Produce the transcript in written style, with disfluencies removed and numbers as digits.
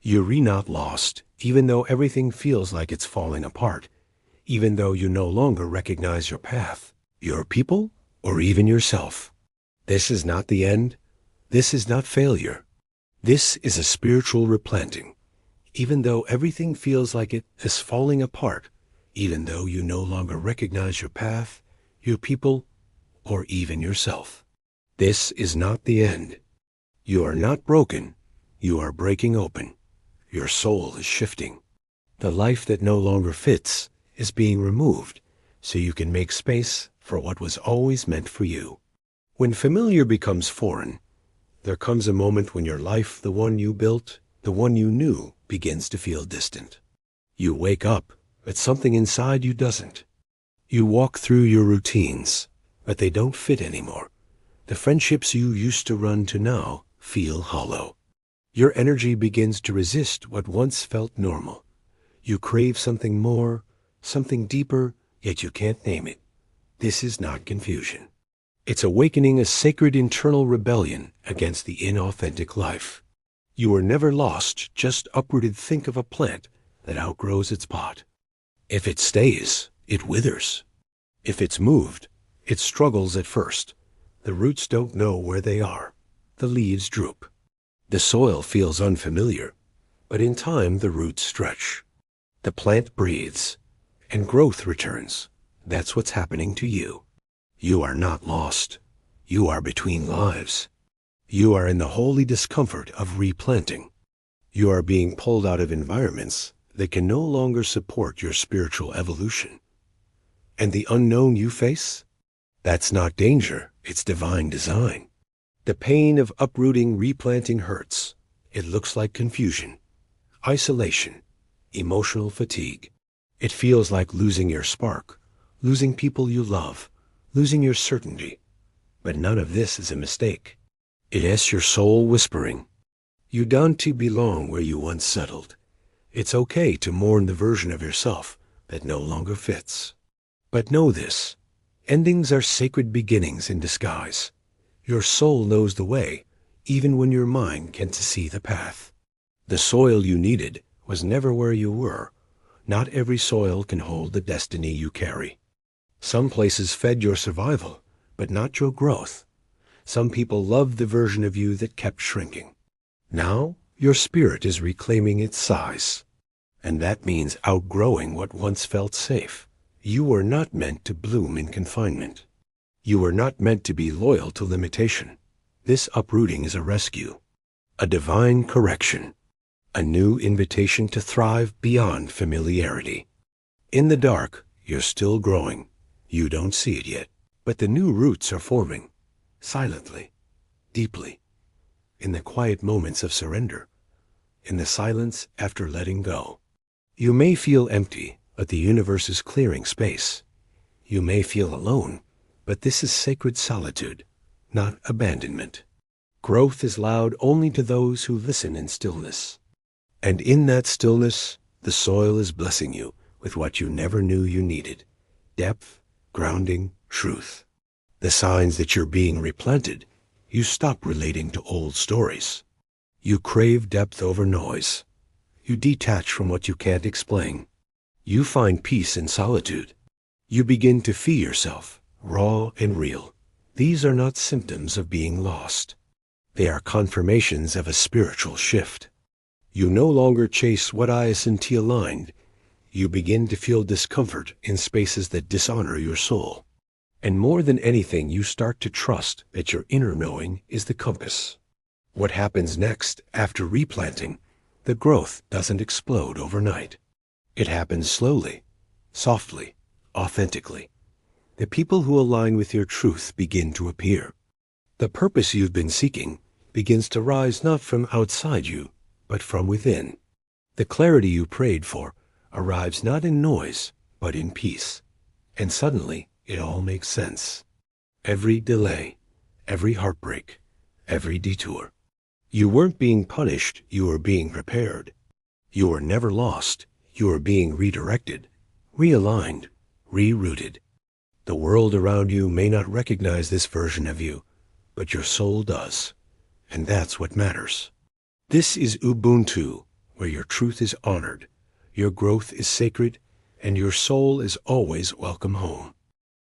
You're not lost, even though everything feels like it's falling apart, even though you no longer recognize your path, your people, or even yourself. This is not the end. This is not failure. This is a spiritual replanting. Even though everything feels like it is falling apart, even though you no longer recognize your path, your people, or even yourself. This is not the end. You are not broken. You are breaking open. Your soul is shifting. The life that no longer fits is being removed so you can make space for what was always meant for you. When familiar becomes foreign, there comes a moment when your life, the one you built, the one you knew, begins to feel distant. You wake up, but something inside you doesn't. You walk through your routines, but they don't fit anymore. The friendships you used to run to now feel hollow. Your energy begins to resist what once felt normal. You crave something more, something deeper, yet you can't name it. This is not confusion. It's awakening a sacred internal rebellion against the inauthentic life. You were never lost, just uprooted. Think of a plant that outgrows its pot. If it stays, it withers. If it's moved, it struggles at first. The roots don't know where they are. The leaves droop. The soil feels unfamiliar, but in time the roots stretch. The plant breathes, and growth returns. That's what's happening to you. You are not lost. You are between lives. You are in the holy discomfort of replanting. You are being pulled out of environments that can no longer support your spiritual evolution. And the unknown you face? That's not danger, it's divine design. The pain of uprooting, replanting hurts. It looks like confusion, isolation, emotional fatigue. It feels like losing your spark, losing people you love, losing your certainty. But none of this is a mistake. It is your soul whispering, you don't belong where you once settled. It's okay to mourn the version of yourself that no longer fits. But know this, endings are sacred beginnings in disguise. Your soul knows the way, even when your mind can't see the path. The soil you needed was never where you were. Not every soil can hold the destiny you carry. Some places fed your survival, but not your growth. Some people loved the version of you that kept shrinking. Now, your spirit is reclaiming its size. And that means outgrowing what once felt safe. You were not meant to bloom in confinement. You were not meant to be loyal to limitation. This uprooting is a rescue, a divine correction, a new invitation to thrive beyond familiarity. In the dark, you're still growing. You don't see it yet, but the new roots are forming, silently, deeply, in the quiet moments of surrender, in the silence after letting go. You may feel empty, but the universe is clearing space. You may feel alone, but this is sacred solitude, not abandonment. Growth is loud only to those who listen in stillness. And in that stillness, the soil is blessing you with what you never knew you needed. Depth, grounding, truth. The signs that you're being replanted. You stop relating to old stories. You crave depth over noise. You detach from what you can't explain. You find peace in solitude. You begin to feel yourself, raw and real. These are not symptoms of being lost. They are confirmations of a spiritual shift. You no longer chase what isn't aligned. You begin to feel discomfort in spaces that dishonor your soul. And more than anything, you start to trust that your inner knowing is the compass. What happens next after replanting? The growth doesn't explode overnight. It happens slowly, softly, authentically. The people who align with your truth begin to appear. The purpose you've been seeking begins to rise not from outside you, but from within. The clarity you prayed for arrives not in noise, but in peace. And suddenly, it all makes sense. Every delay, every heartbreak, every detour. You weren't being punished, you were being prepared. You were never lost, you were being redirected, realigned, rerouted. The world around you may not recognize this version of you, but your soul does. And that's what matters. This is Ubuntu, where your truth is honored, your growth is sacred, and your soul is always welcome home.